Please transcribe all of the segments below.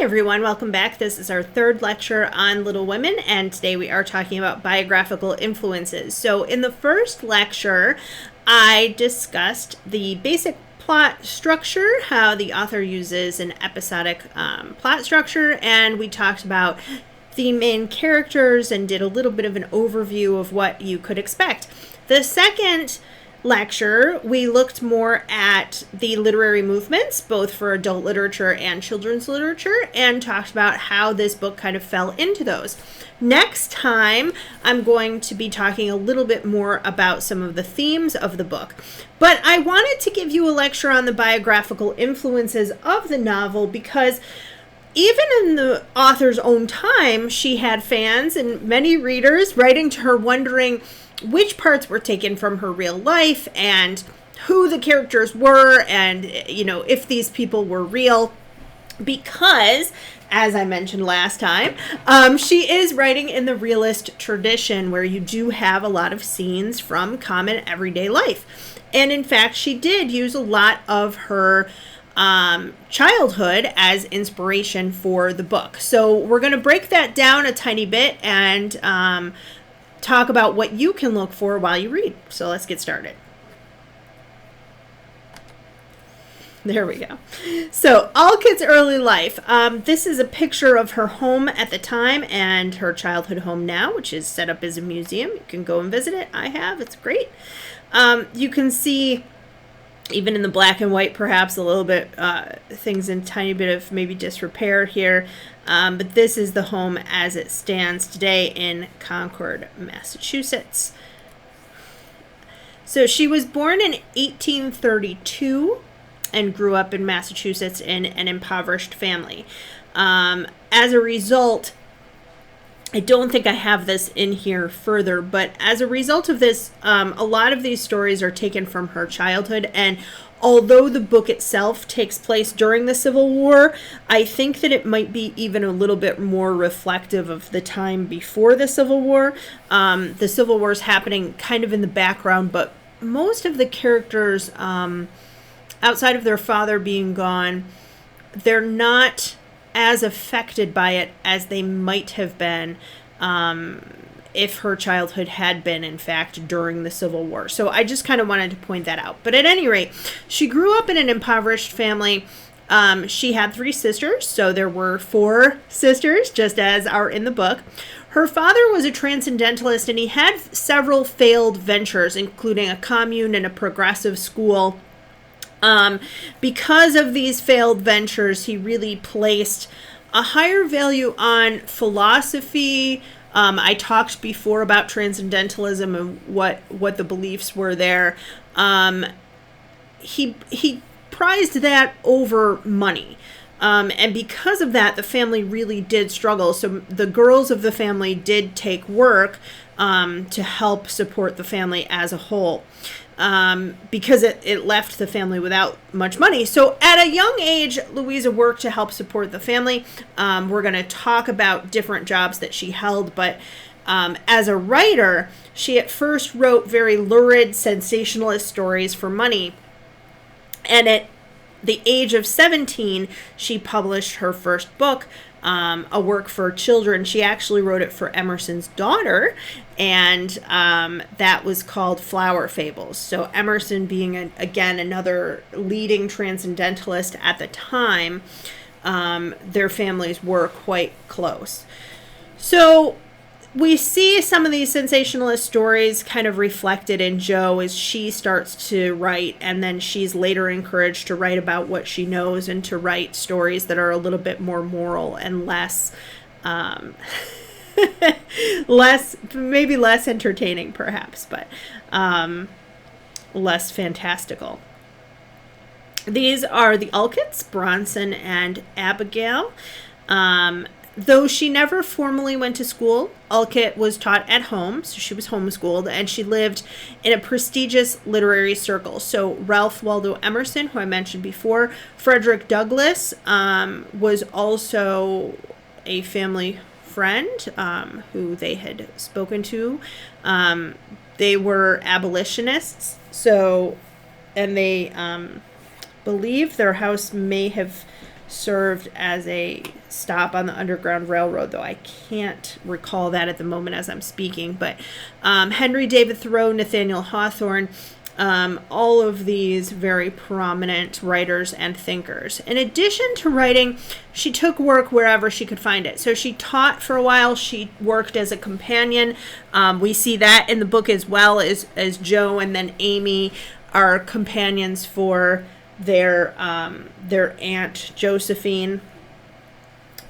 everyone, welcome back. This is our third lecture on Little Women, and today we are talking about biographical influences. So in the first lecture, I discussed the basic plot structure, how the author uses an episodic plot structure, and we talked about the main characters and did a little bit of an overview of what you could expect. The second lecture, we looked more at the literary movements, both for adult literature and children's literature, and talked about how this book kind of fell into those. Next time, I'm going to be talking a little bit more about some of the themes of the book. But I wanted to give you a lecture on the biographical influences of the novel because even in the author's own time, she had fans and many readers writing to her wondering which parts were taken from her real life and who the characters were and, if these people were real. Because, as I mentioned last time, she is writing in the realist tradition where you do have a lot of scenes from common everyday life. And in fact, she did use a lot of her childhood as inspiration for the book. So we're going to break that down a tiny bit and talk about what you can look for while you read. So let's get started. There we go. So Alcott's early life. This is a picture of her home at the time and her childhood home now, which is set up as a museum. You can go and visit it. I have. It's great. You can see, even in the black and white, perhaps a little bit, things in tiny bit of maybe disrepair here. But this is the home as it stands today in Concord, Massachusetts. So she was born in 1832 and grew up in Massachusetts in an impoverished family. As a result, I don't think I have this in here further, but as a result of this, a lot of these stories are taken from her childhood, and although the book itself takes place during the Civil War, I think that it might be even a little bit more reflective of the time before the Civil War. The Civil War is happening kind of in the background, but most of the characters, outside of their father being gone, they're not as affected by it as they might have been if her childhood had been, in fact, during the Civil War. So I just kind of wanted to point that out. But at any rate, she grew up in an impoverished family. She had 3 sisters, so there were 4 sisters, just as are in the book. Her father was a transcendentalist, and he had several failed ventures, including a commune and a progressive school. Because of these failed ventures, he really placed a higher value on philosophy. I talked before about transcendentalism and what the beliefs were there. He prized that over money. And because of that, the family really did struggle. So the girls of the family did take work to help support the family as a whole. Because it left the family without much money. So at a young age, Louisa worked to help support the family. We're going to talk about different jobs that she held, but as a writer, she at first wrote very lurid, sensationalist stories for money. And at the age of 17, she published her first book, a work for children. She actually wrote it for Emerson's daughter, and that was called Flower Fables. So Emerson being, again, another leading transcendentalist at the time, their families were quite close. So we see some of these sensationalist stories kind of reflected in Jo as she starts to write, and then she's later encouraged to write about what she knows and to write stories that are a little bit more moral and less maybe less entertaining perhaps, but less fantastical. These are the Alcotts, Bronson and Abigail. Though she never formally went to school, Alcott was taught at home, so she was homeschooled, and she lived in a prestigious literary circle. So Ralph Waldo Emerson, who I mentioned before, Frederick Douglass was also a family friend who they had spoken to. They were abolitionists, so, and they believe their house may have served as a stop on the Underground Railroad, though I can't recall that at the moment as I'm speaking. But Henry David Thoreau, Nathaniel Hawthorne, all of these very prominent writers and thinkers. In addition to writing, she took work wherever she could find it. So she taught for a while. She worked as a companion. We see that in the book as well, as Joe and then Amy are companions for their Aunt Josephine.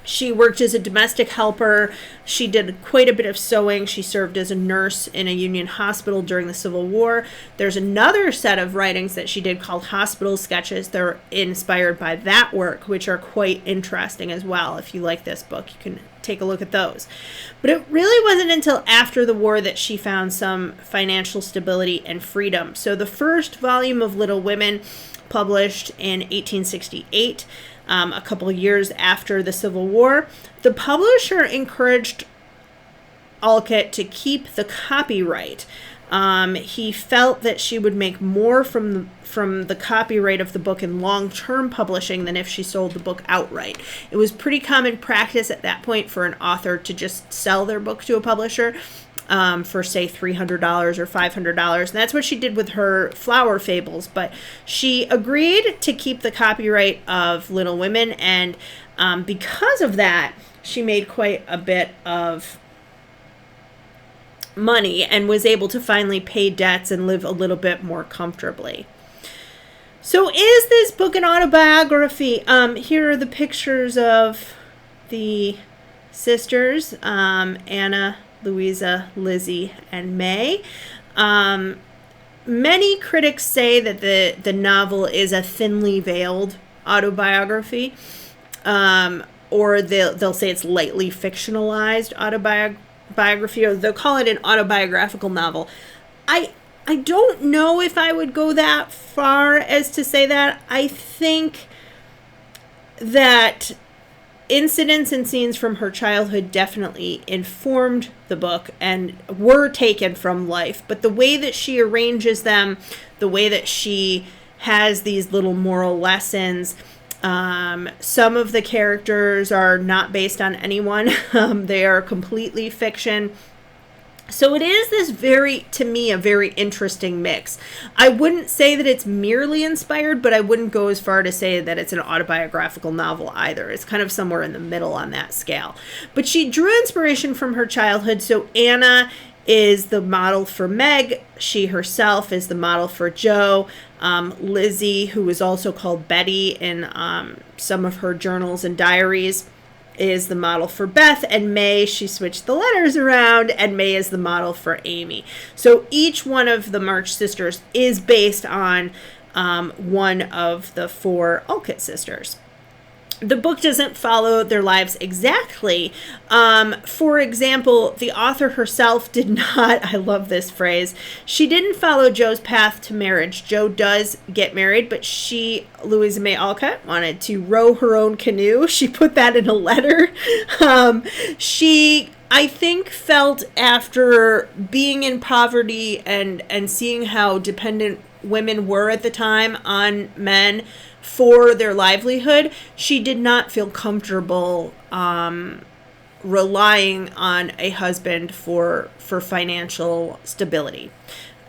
She worked as a domestic helper. She did quite a bit of sewing. She served as a nurse in a Union hospital during the Civil War. There's another set of writings that she did called Hospital Sketches. They're inspired by that work, which are quite interesting as well. If you like this book, you can take a look at those. But it really wasn't until after the war that she found some financial stability and freedom. So the first volume of Little Women, published in 1868, a couple of years after the Civil War, the publisher encouraged Alcott to keep the copyright. He felt that she would make more from the copyright of the book in long-term publishing than if she sold the book outright. It was pretty common practice at that point for an author to just sell their book to a publisher for, say, $300 or $500. And that's what she did with her Flower Fables. But she agreed to keep the copyright of Little Women, and because of that, she made quite a bit of money and was able to finally pay debts and live a little bit more comfortably. So is this book an autobiography? Here are the pictures of the sisters, Anna, Louisa, Lizzie, and May. Many critics say that the novel is a thinly veiled autobiography, or they'll say it's lightly fictionalized autobiography, or they'll call it an autobiographical novel. I don't know if I would go that far as to say that. I think that incidents and scenes from her childhood definitely informed the book and were taken from life, but the way that she arranges them, the way that she has these little moral lessons, some of the characters are not based on anyone. They are completely fiction. So it is to me, a very interesting mix. I wouldn't say that it's merely inspired, but I wouldn't go as far to say that it's an autobiographical novel either. It's kind of somewhere in the middle on that scale. But she drew inspiration from her childhood. So Anna is the model for Meg. She herself is the model for Joe. Lizzie, who is also called Betty in some of her journals and diaries, is the model for Beth, and May, she switched the letters around, and May is the model for Amy. So each one of the March sisters is based on one of the four Alcott sisters. The book doesn't follow their lives exactly. For example, the author herself did not, I love this phrase, she didn't follow Joe's path to marriage. Joe does get married, but she, Louisa May Alcott, wanted to row her own canoe. She put that in a letter. She, I think, felt after being in poverty and seeing how dependent women were at the time on men for their livelihood, she did not feel comfortable relying on a husband for financial stability.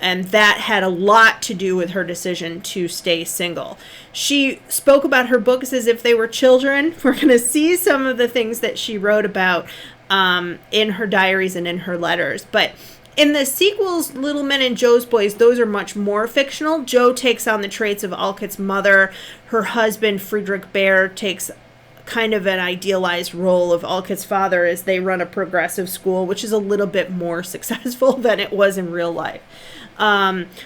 And that had a lot to do with her decision to stay single. She spoke about her books as if they were children. We're going to see some of the things that she wrote about in her diaries and in her letters. But in the sequels, Little Men and Joe's Boys, those are much more fictional. Joe takes on the traits of Alcott's mother. Her husband, Friedrich Baer, takes kind of an idealized role of Alcott's father as they run a progressive school, which is a little bit more successful than it was in real life.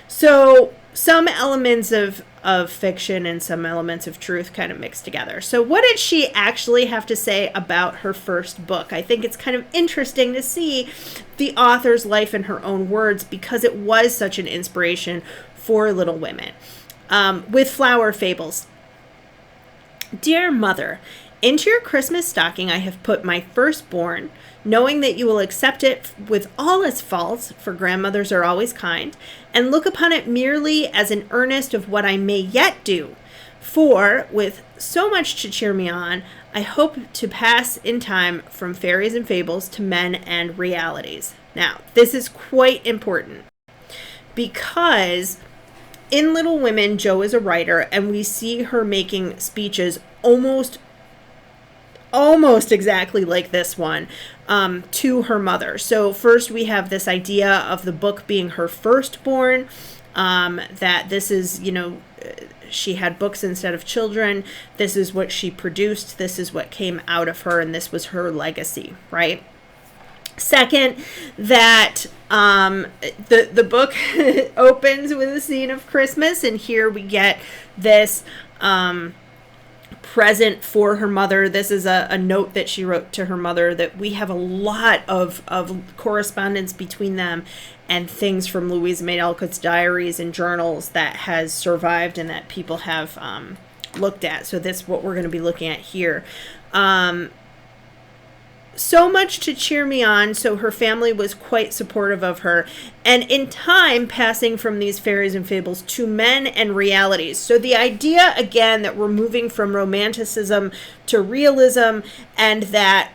So some elements of fiction and some elements of truth kind of mixed together. So what did she actually have to say about her first book? I think it's kind of interesting to see the author's life in her own words, because it was such an inspiration for Little Women. With Flower Fables. Dear Mother, into your Christmas stocking I have put my firstborn, knowing that you will accept it with all its faults, for grandmothers are always kind, and look upon it merely as an earnest of what I may yet do. For, with so much to cheer me on, I hope to pass in time from fairies and fables to men and realities. Now, this is quite important because in Little Women, Jo is a writer, and we see her making speeches almost exactly like this one to her mother. So first we have this idea of the book being her firstborn, that this is, she had books instead of children. This is what she produced. This is what came out of her, and this was her legacy, right? Second, that the book opens with a scene of Christmas, and here we get this present for her mother. This is a note that she wrote to her mother, that we have a lot of correspondence between them and things from Louisa May Alcott's diaries and journals that has survived and that people have looked at. So this is what we're going to be looking at here. So much to cheer me on, so her family was quite supportive of her. And in time, passing from these fairies and fables to men and realities. So the idea, again, that we're moving from romanticism to realism, and that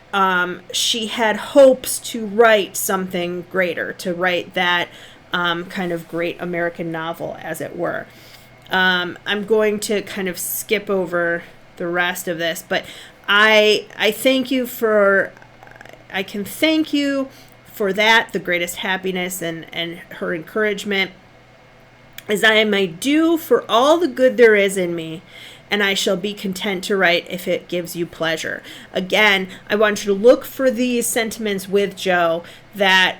she had hopes to write something greater, to write that kind of great American novel, as it were. I'm going to kind of skip over the rest of this, but I thank you for... I can thank you for that, the greatest happiness and her encouragement, as I may do for all the good there is in me, and I shall be content to write if it gives you pleasure. Again, I want you to look for these sentiments with Jo, that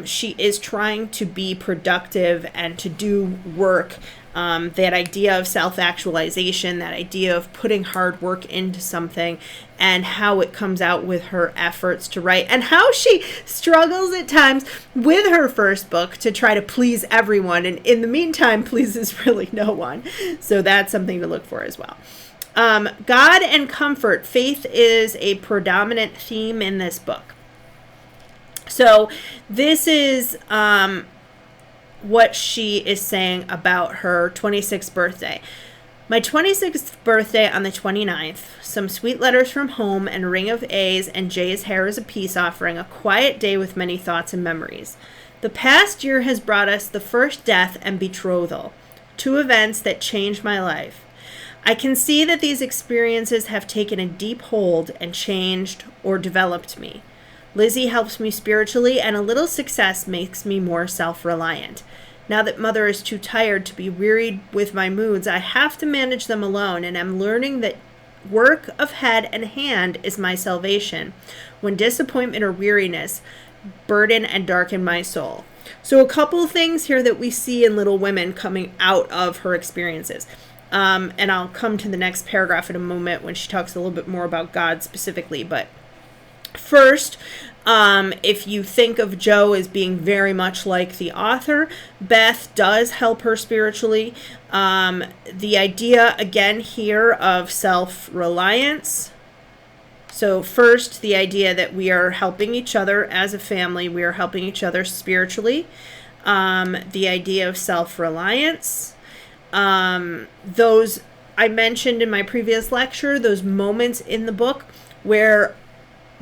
she is trying to be productive and to do work. That idea of self-actualization, that idea of putting hard work into something, and how it comes out with her efforts to write, and how she struggles at times with her first book to try to please everyone, and in the meantime pleases really no one. So that's something to look for as well. God and comfort. Faith is a predominant theme in this book. So this is what she is saying about her 26th birthday. My 26th birthday on the 29th, some sweet letters from home and a ring of A's and J's hair as a peace offering, a quiet day with many thoughts and memories. The past year has brought us the first death and betrothal, two events that changed my life. I can see that these experiences have taken a deep hold and changed or developed me. Lizzie helps me spiritually, and a little success makes me more self-reliant. Now that Mother is too tired to be wearied with my moods, I have to manage them alone, and I'm learning that work of head and hand is my salvation when disappointment or weariness burden and darken my soul. So a couple things here that we see in Little Women coming out of her experiences. And I'll come to the next paragraph in a moment when she talks a little bit more about God specifically, but first, if you think of Jo as being very much like the author, Beth does help her spiritually. The idea, again, here of self-reliance. So first, the idea that we are helping each other as a family. We are helping each other spiritually. The idea of self-reliance. Those I mentioned in my previous lecture, those moments in the book where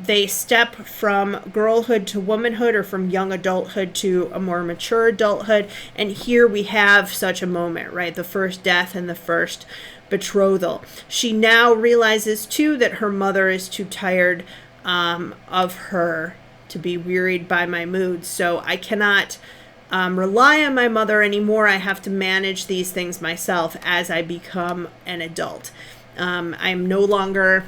they step from girlhood to womanhood, or from young adulthood to a more mature adulthood. And here we have such a moment, right? The first death and the first betrothal. She now realizes, too, that her mother is too tired of her to be wearied by my moods. So I cannot rely on my mother anymore. I have to manage these things myself as I become an adult. I'm no longer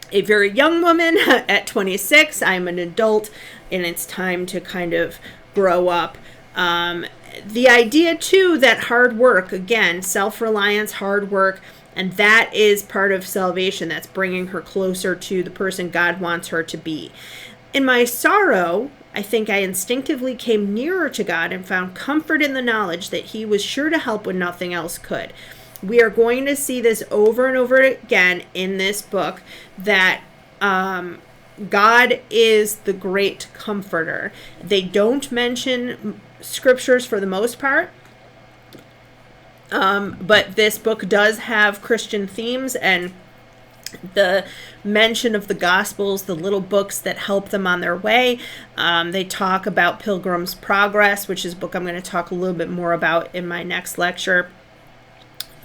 a very young woman at 26. I'm an adult, and it's time to kind of grow up. The idea, too, that hard work, again, self-reliance, hard work, and that is part of salvation. That's bringing her closer to the person God wants her to be. In my sorrow, I think I instinctively came nearer to God and found comfort in the knowledge that He was sure to help when nothing else could. We are going to see this over and over again in this book, that God is the great comforter. They don't mention scriptures for the most part, But this book does have Christian themes and the mention of the Gospels, the little books that help them on their way. They talk about Pilgrim's Progress, which is a book I'm going to talk a little bit more about in my next lecture.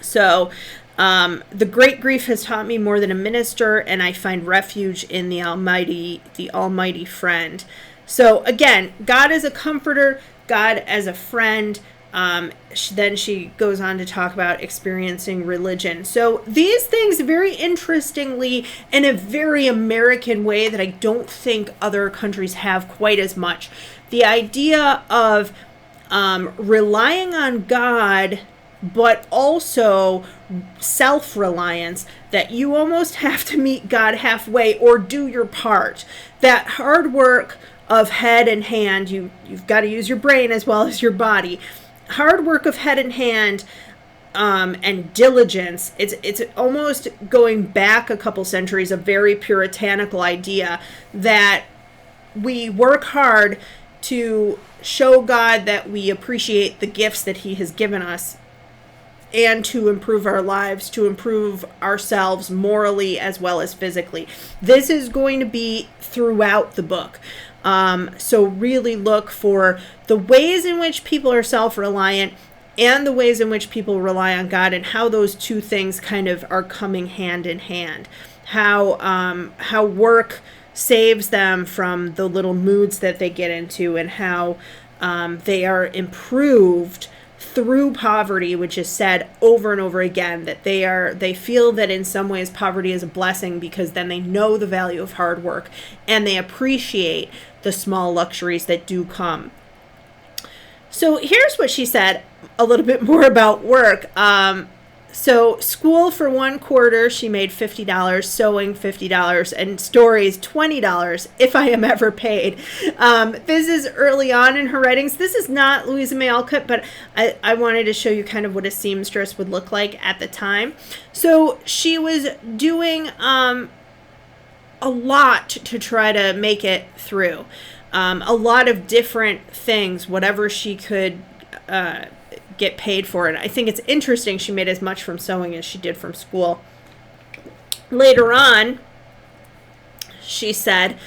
So, the great grief has taught me more than a minister, and I find refuge in the Almighty friend. So again, God as a comforter, God as a friend. Then she goes on to talk about experiencing religion. So these things, very interestingly, in a very American way that I don't think other countries have quite as much. The idea of relying on God, but also self-reliance, that you almost have to meet God halfway or do your part. That hard work of head and hand, you've got to use your brain as well as your body. Hard work of head and hand and diligence. It's almost going back a couple centuries, a very puritanical idea that we work hard to show God that we appreciate the gifts that he has given us, and to improve our lives, to improve ourselves morally as well as physically. This is going to be throughout the book. So really look for the ways in which people are self-reliant and the ways in which people rely on God, and how those two things kind of are coming hand in hand. How work saves them from the little moods that they get into, and how they are improved through poverty, which is said over and over again, that they feel that in some ways poverty is a blessing, because then they know the value of hard work and they appreciate the small luxuries that do come. So here's what she said a little bit more about work. So school for 1 quarter, she made $50, sewing $50, and stories $20 if I am ever paid. This is early on in her writings. This is not Louisa May Alcott, but I wanted to show you kind of what a seamstress would look like at the time. So she was doing a lot to try to make it through. A lot of different things, whatever she could get paid for it. I think it's interesting she made as much from sewing as she did from school. Later on, she said,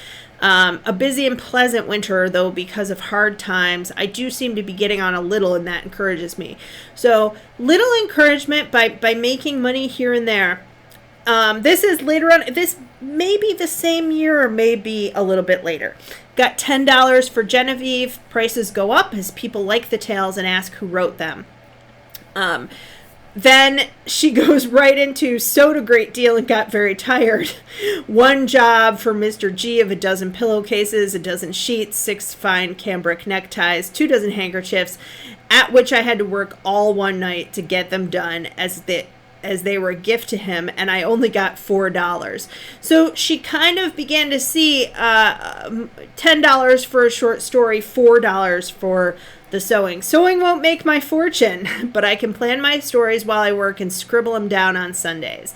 a busy and pleasant winter, though because of hard times, I do seem to be getting on a little, and that encourages me. So little encouragement by making money here and there. This is later on. This may be the same year or maybe a little bit later. Got $10 for Genevieve. Prices go up as people like the tales and ask who wrote them. Then she goes right into sewed a great deal and got very tired. 1 job for Mr. G of 12 pillowcases, 12 sheets, 6 fine cambric neckties, 2 dozen handkerchiefs, at which I had to work all one night to get them done, as they were a gift to him, and I only got $4. So she kind of began to see $10 for a short story, $4 for the sewing. Sewing won't make my fortune, but I can plan my stories while I work and scribble them down on Sundays.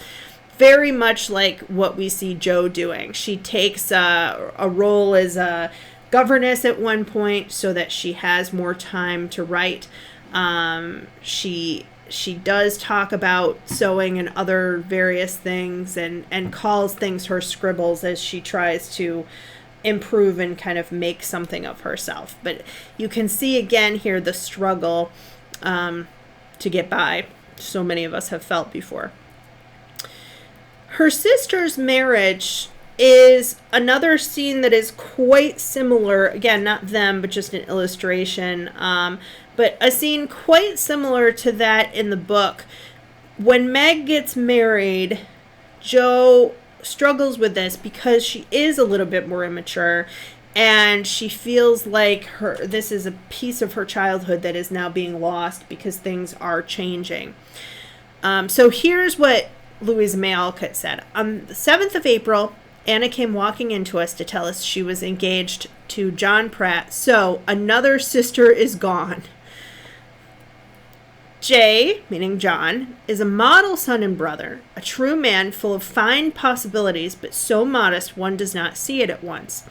Very much like what we see Jo doing. She takes a role as a governess at one point so that she has more time to write. She does talk about sewing and other various things, and calls things her scribbles as she tries to improve and kind of make something of herself. But you can see again here the struggle to get by. So many of us have felt before. Her sister's marriage is another scene that is quite similar. Again, not them, but just an illustration. But a scene quite similar to that in the book. When Meg gets married, Jo struggles with this because she is a little bit more immature, and she feels like this is a piece of her childhood that is now being lost because things are changing. So here's what Louisa May Alcott said. On the 7th of April, Anna came walking into us to tell us she was engaged to John Pratt, so another sister is gone. Jay, meaning John, is a model son and brother, a true man full of fine possibilities, but so modest one does not see it at once.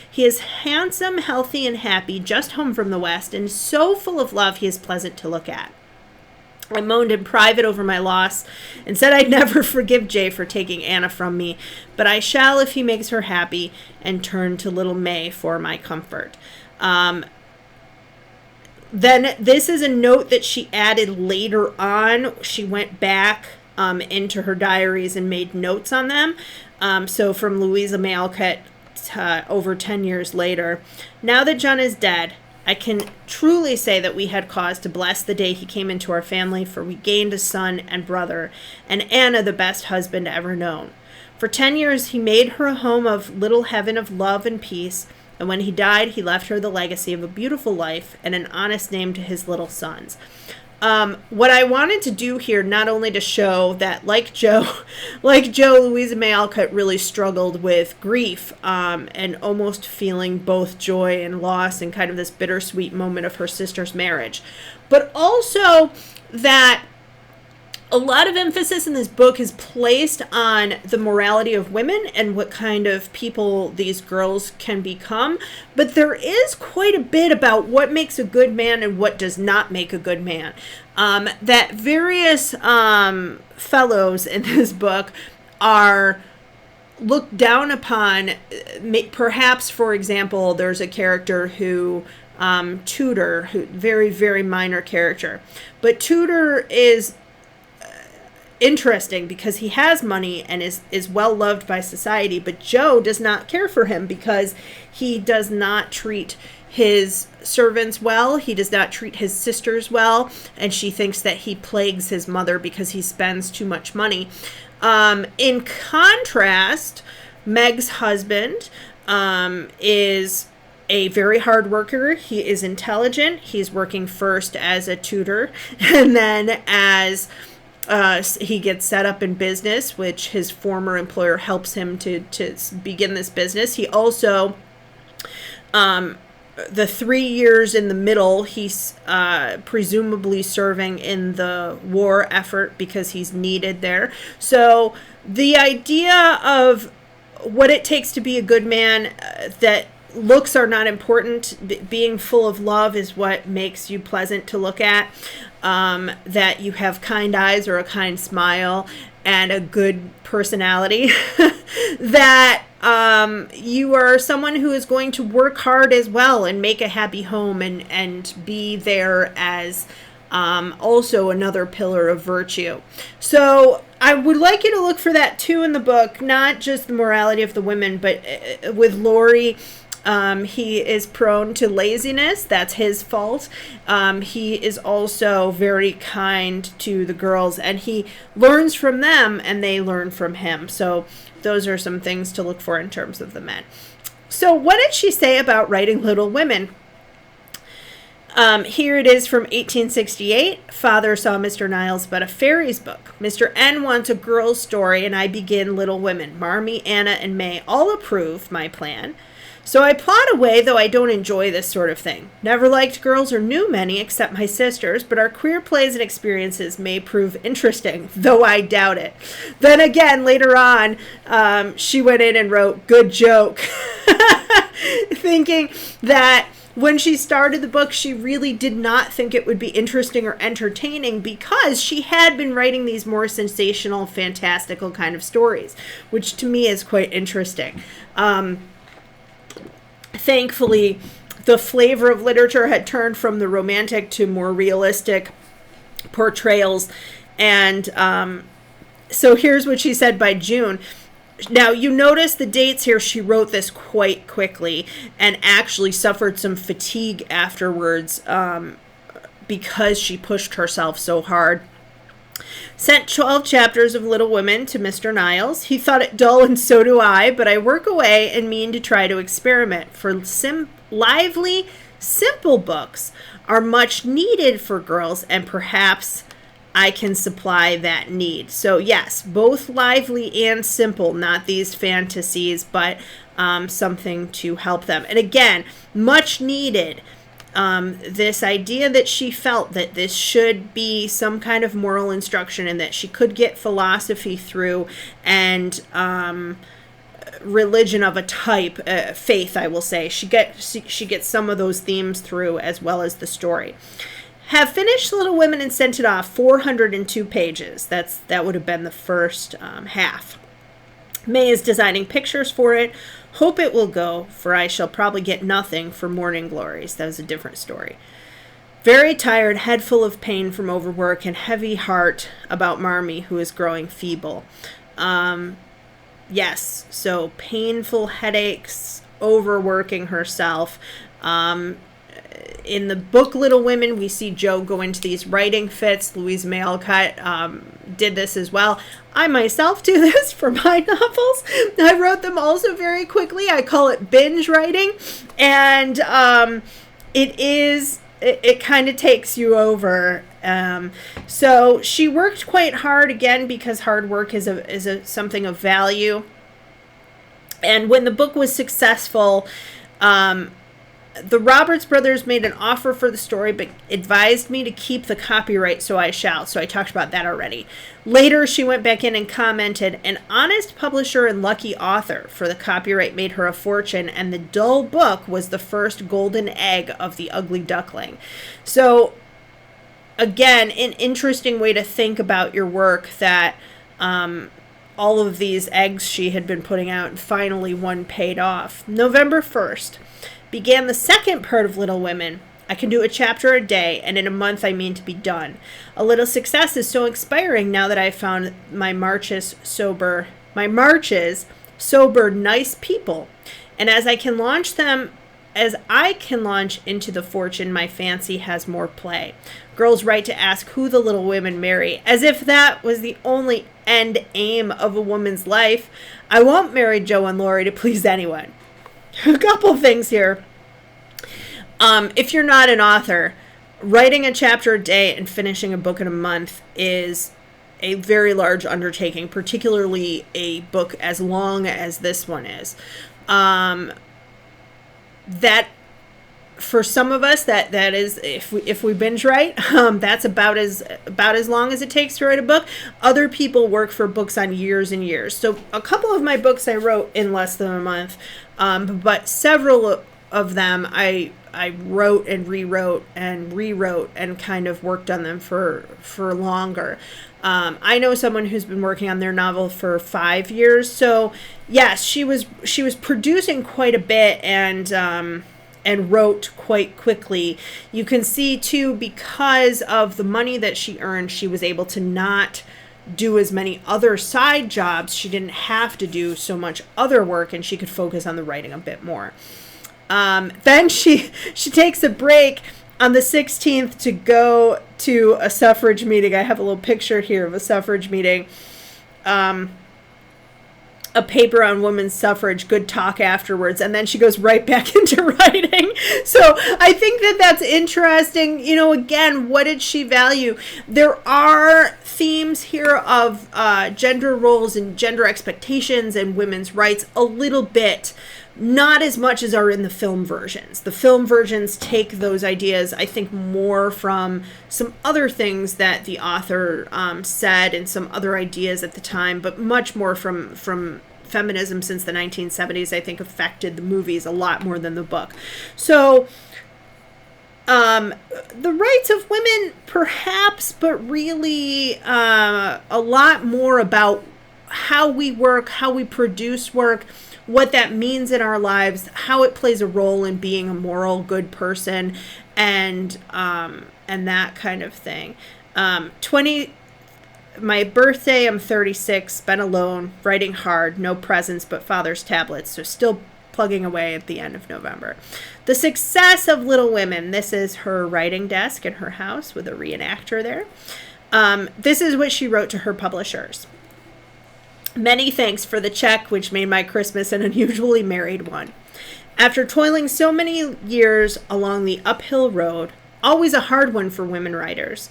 He is handsome, healthy, and happy, just home from the West, and so full of love he is pleasant to look at. I moaned in private over my loss and said I'd never forgive Jay for taking Anna from me, but I shall if he makes her happy, and turned to little May for my comfort. Then this is a note that she added later on. She went back into her diaries and made notes on them. So from Louisa May Alcott over 10 years later. Now that John is dead, I can truly say that we had cause to bless the day he came into our family, for we gained a son and brother, and Anna the best husband ever known. For 10 years he made her a home of little heaven of love and peace, and when he died he left her the legacy of a beautiful life and an honest name to his little sons. What I wanted to do here, not only to show that, like Joe, Louisa May Alcott really struggled with grief and almost feeling both joy and loss and kind of this bittersweet moment of her sister's marriage, but also that a lot of emphasis in this book is placed on the morality of women and what kind of people these girls can become. But there is quite a bit about what makes a good man and what does not make a good man. That various fellows in this book are looked down upon. Perhaps, for example, there's a character who Tudor, who very, very minor character. But Tudor is interesting because he has money and is well loved by society, but Joe does not care for him because he does not treat his servants well, he does not treat his sisters well, and she thinks that he plagues his mother because he spends too much money. In contrast, Meg's husband is a very hard worker. He is intelligent. He's working first as a tutor and then as he gets set up in business, which his former employer helps him to begin this business. He also, the 3 years in the middle, he's presumably serving in the war effort because he's needed there. So the idea of what it takes to be a good man, that looks are not important, being full of love is what makes you pleasant to look at, that you have kind eyes or a kind smile and a good personality, that you are someone who is going to work hard as well and make a happy home and be there as also another pillar of virtue. So I would like you to look for that too in the book, not just the morality of the women, but with Laurie, he is prone to laziness. That's his fault. He is also very kind to the girls, and he learns from them and they learn from him. So those are some things to look for in terms of the men. So what did she say about writing Little Women? Here it is from 1868. Father saw Mr. Niles but a fairy's book. Mr. N wants a girl's story, and I begin Little Women. Marmee, Anna, and May all approve my plan. So I plot away, though I don't enjoy this sort of thing. Never liked girls or knew many except my sisters, but our queer plays and experiences may prove interesting, though I doubt it. Then again, later on, she went in and wrote, good joke, thinking that when she started the book, she really did not think it would be interesting or entertaining because she had been writing these more sensational, fantastical kind of stories, which to me is quite interesting. Thankfully, the flavor of literature had turned from the romantic to more realistic portrayals. And so here's what she said by June. Now, you notice the dates here. She wrote this quite quickly and actually suffered some fatigue afterwards because she pushed herself so hard. Sent 12 chapters of Little Women to Mr. Niles. He thought it dull, and so do I, but I work away and mean to try to experiment. For lively, simple books are much needed for girls, and perhaps I can supply that need. So yes, both lively and simple, not these fantasies, but something to help them. And again, much needed. This idea that she felt that this should be some kind of moral instruction and that she could get philosophy through and religion of a type, faith, I will say. She gets some of those themes through as well as the story. Have finished Little Women and sent it off, 402 pages. That would have been the first half. May is designing pictures for it. Hope it will go, for I shall probably get nothing for Morning Glories. That was a different story. Very tired, head full of pain from overwork, and heavy heart about Marmee, who is growing feeble. Yes, so painful headaches, overworking herself. In the book Little Women, we see Jo go into these writing fits. Louisa May Alcott did this as well. I myself do this for my novels. I wrote them also very quickly. I call it binge writing. And it kind of takes you over. So she worked quite hard, again, because hard work is something of value. And when the book was successful, the Roberts brothers made an offer for the story, but advised me to keep the copyright, so I shall. So I talked about that already. Later, she went back in and commented, an honest publisher and lucky author, for the copyright made her a fortune, and the dull book was the first golden egg of the ugly duckling. So, again, an interesting way to think about your work, that all of these eggs she had been putting out, and finally one paid off. November 1st. Began the second part of Little Women. I can do a chapter a day, and in a month I mean to be done. A little success is so inspiring now that I've found my marches sober, nice people. And as I can launch into the fortune, my fancy has more play. Girls write to ask who the Little Women marry, as if that was the only end aim of a woman's life. I won't marry Jo and Laurie to please anyone. A couple things here. If you're not an author, writing a chapter a day and finishing a book in a month is a very large undertaking, particularly a book as long as this one is. That, for some of us, that is, if we binge write, that's about as long as it takes to write a book. Other people work for books on years and years. So a couple of my books I wrote in less than a month, but several of them I wrote and rewrote and kind of worked on them for longer. I know someone who's been working on their novel for 5 years. So yes, she was producing quite a bit and wrote quite quickly. You can see too, because of the money that she earned, she was able to not do as many other side jobs. She didn't have to do so much other work, and she could focus on the writing a bit more. Then she takes a break on the 16th to go to a suffrage meeting. I have a little picture here of a suffrage meeting. A paper on women's suffrage, good talk afterwards, and then she goes right back into writing. So I think that's interesting. Again, what did she value? There are themes here of gender roles and gender expectations and women's rights a little bit, not as much as are in the film versions. The film versions take those ideas, I think, more from some other things that the author said and some other ideas at the time, but much more from feminism since the 1970s, I think, affected the movies a lot more than the book. So the rights of women, perhaps, but really a lot more about how we work, how we produce work, what that means in our lives, how it plays a role in being a moral, good person, and that kind of thing. My birthday, I'm 36, been alone, writing hard, no presents but father's tablets, so still plugging away at the end of November. The success of Little Women, this is her writing desk in her house with a reenactor there. This is what she wrote to her publishers. Many thanks for the check, which made my Christmas an unusually merry one. After toiling so many years along the uphill road, always a hard one for women writers,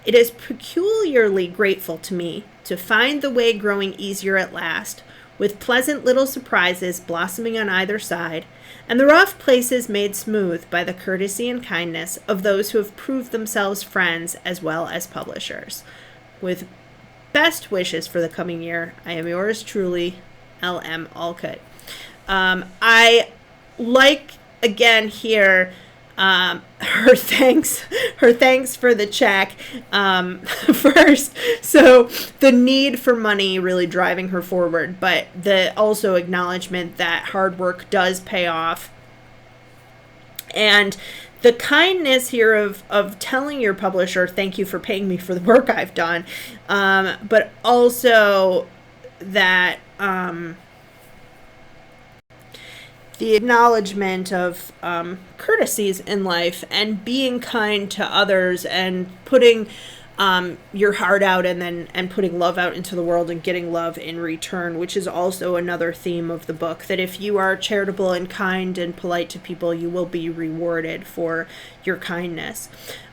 it is peculiarly grateful to me to find the way growing easier at last, with pleasant little surprises blossoming on either side, and the rough places made smooth by the courtesy and kindness of those who have proved themselves friends as well as publishers. With best wishes for the coming year, I am yours truly, L.M. Alcott. I like, again here, her thanks for the check first. So the need for money really driving her forward, but the also acknowledgement that hard work does pay off. And the kindness here of telling your publisher, thank you for paying me for the work I've done, but also that the acknowledgement of courtesies in life and being kind to others and putting your heart out and putting love out into the world and getting love in return, which is also another theme of the book, that if you are charitable and kind and polite to people, you will be rewarded for your kindness.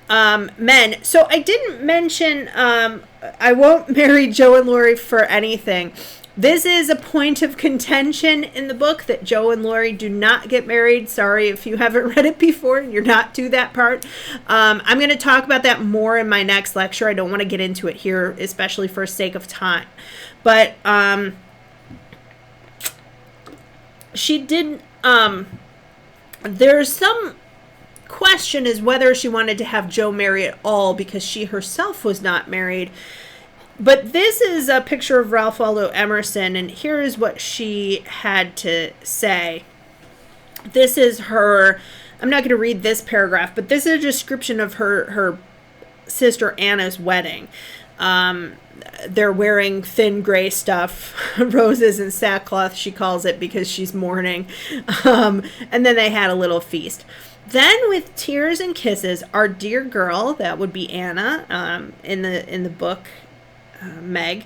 Men. So I didn't mention, I won't marry Joe and Laurie for anything. This is a point of contention in the book that Joe and Laurie do not get married. Sorry if you haven't read it before and you're not to that part. I'm going to talk about that more in my next lecture. I don't want to get into it here, especially for sake of time. But she did, there's some question is whether she wanted to have Joe marry at all because she herself was not married. But this is a picture of Ralph Waldo Emerson, and here is what she had to say. This is her, I'm not going to read this paragraph, but this is a description of her sister Anna's wedding. They're wearing thin gray stuff, roses and sackcloth, she calls it, because she's mourning. And then they had a little feast. Then with tears and kisses, our dear girl, that would be Anna, in the book, Meg,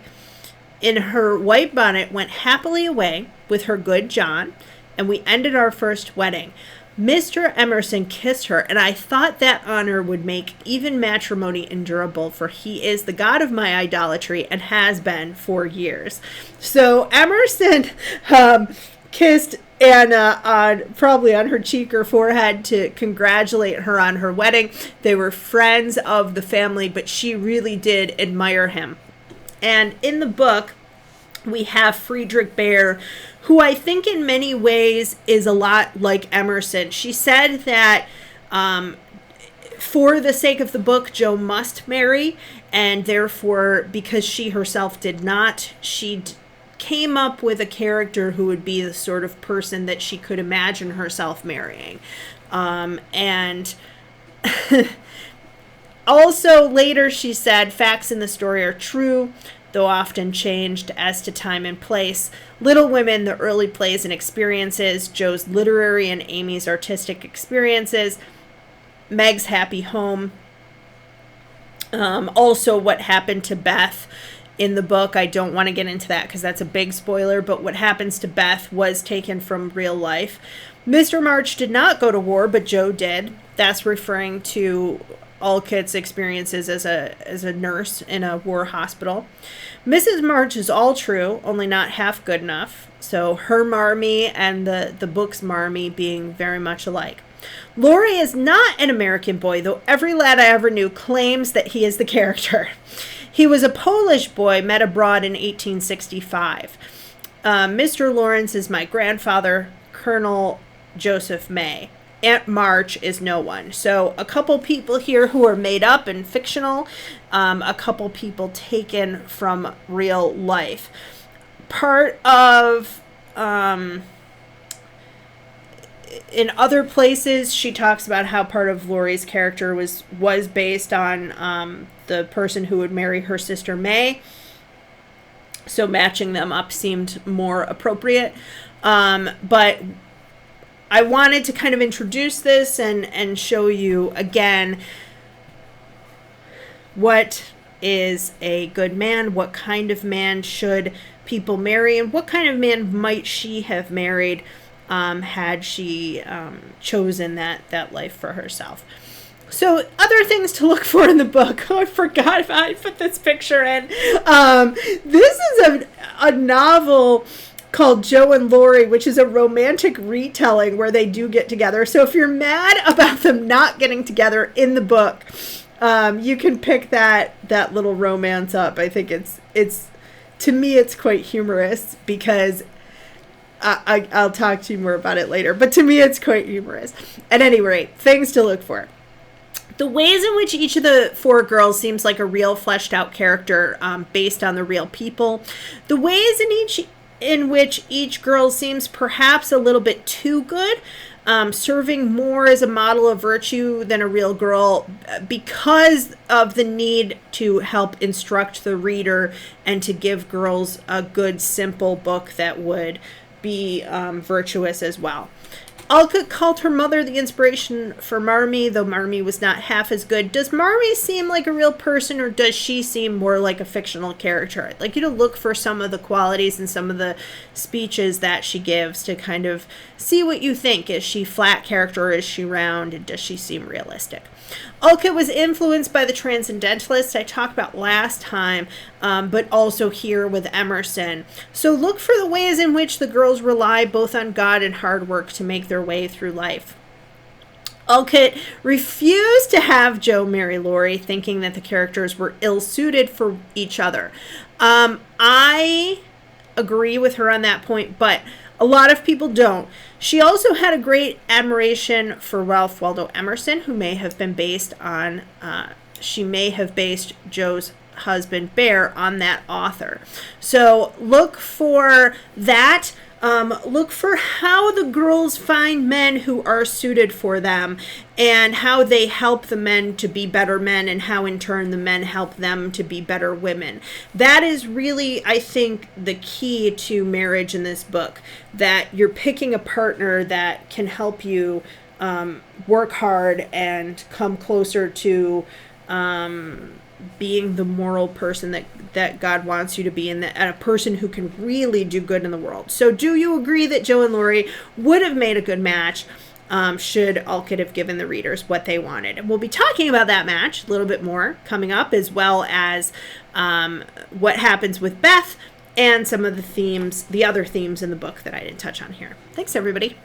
in her white bonnet, went happily away with her good John, and we ended our first wedding. Mr. Emerson kissed her, and I thought that honor would make even matrimony endurable, for he is the god of my idolatry and has been for years. So Emerson kissed Anna probably on her cheek or forehead to congratulate her on her wedding. They were friends of the family, but she really did admire him. And in the book, we have Friedrich Baer, who I think in many ways is a lot like Emerson. She said that for the sake of the book, Joe must marry, and therefore, because she herself did not, she came up with a character who would be the sort of person that she could imagine herself marrying. And also later she said, facts in the story are true, though often changed as to time and place. Little Women, the early plays and experiences, Joe's literary and Amy's artistic experiences, Meg's happy home, also what happened to Beth in the book. I don't want to get into that because that's a big spoiler, but what happens to Beth was taken from real life. Mr. March did not go to war, but Joe did. That's referring to Alcott's experiences as a nurse in a war hospital. Mrs. March is all true, only not half good enough. So her Marmee and the book's Marmee being very much alike. Laurie is not an American boy, though every lad I ever knew claims that he is the character. He was a Polish boy met abroad in 1865. Mr. Lawrence is my grandfather, Colonel Joseph May. Aunt March is no one. So a couple people here who are made up and fictional, a couple people taken from real life. Part of, in other places, she talks about how part of Laurie's character was based on the person who would marry her sister May. So matching them up seemed more appropriate. But I wanted to kind of introduce this and show you again what is a good man, what kind of man should people marry, and what kind of man might she have married had she chosen that life for herself. So other things to look for in the book. Oh, I forgot if I put this picture in. This is a novel called Joe and Laurie, which is a romantic retelling where they do get together. So if you're mad about them not getting together in the book, you can pick that little romance up. I think it's to me it's quite humorous because I'll talk to you more about it later. But to me, it's quite humorous. At any rate, things to look for. The ways in which each of the four girls seems like a real fleshed out character based on the real people. The ways in which each girl seems perhaps a little bit too good, serving more as a model of virtue than a real girl because of the need to help instruct the reader and to give girls a good, simple book that would be virtuous as well. Alcott called her mother the inspiration for Marmee, though Marmee was not half as good. Does Marmee seem like a real person, or does she seem more like a fictional character? I'd like you to look for some of the qualities and some of the speeches that she gives to kind of see what you think. Is she flat character, or is she round, and does she seem realistic? Alcott was influenced by the Transcendentalists I talked about last time, but also here with Emerson. So look for the ways in which the girls rely both on God and hard work to make their way through life. Alcott refused to have Jo marry Laurie, thinking that the characters were ill-suited for each other. I agree with her on that point, but a lot of people don't. She also had a great admiration for Ralph Waldo Emerson, who may have been based on, she may have based Jo's husband, Bear, on that author. So look for that. Look for how the girls find men who are suited for them and how they help the men to be better men and how in turn the men help them to be better women. That is really, I think, the key to marriage in this book, that you're picking a partner that can help you work hard and come closer to being the moral person that God wants you to be, and a person who can really do good in the world. So do you agree that Jo and Laurie would have made a good match should Alcott have given the readers what they wanted? And we'll be talking about that match a little bit more coming up, as well as what happens with Beth and some of the themes, the other themes in the book that I didn't touch on here. Thanks, everybody.